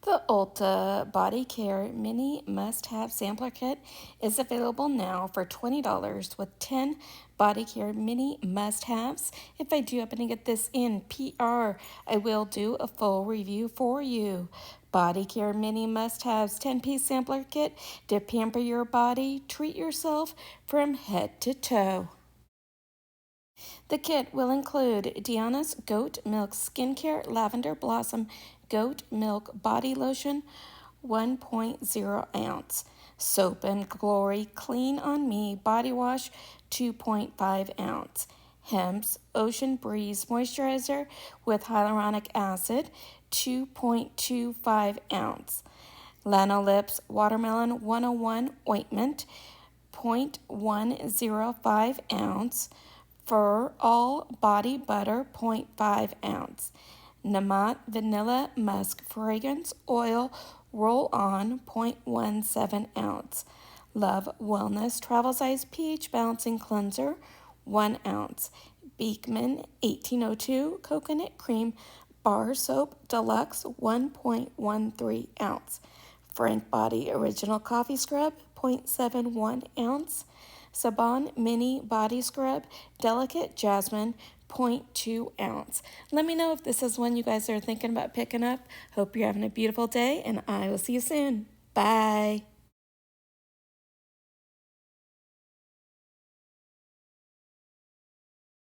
The ULTA Bodycare Mini Must-Have Sampler Kit is available now for $20 with 10 Bodycare Mini Must-Haves. If I do happen to get this in PR, I will do a full review for you. Bodycare Mini Must-Haves 10-piece sampler kit to pamper your body, treat yourself from head to toe. The kit will include Diana's Goat Milk Skincare Lavender Blossom Goat Milk Body Lotion, 1.0 ounce. Soap and Glory Clean on Me Body Wash, 2.5 ounce. Hemp's Ocean Breeze Moisturizer with hyaluronic acid, 2.25 ounce. Lanolips Watermelon 101 Ointment, 0.105 ounce. Fur All Body Butter, 0.5 ounce. Namat Vanilla Musk Fragrance Oil Roll-On, 0.17 ounce. Love Wellness Travel Size pH Balancing Cleanser, 1 ounce. Beekman 1802 Coconut Cream Bar Soap Deluxe, 1.13 ounce. Frank Body Original Coffee Scrub, 0.71 ounce. Saban Mini Body Scrub Delicate Jasmine, 0.2 ounce. Let me know if this is one you guys are thinking about picking up. Hope you're having a beautiful day, and I will see you soon. Bye.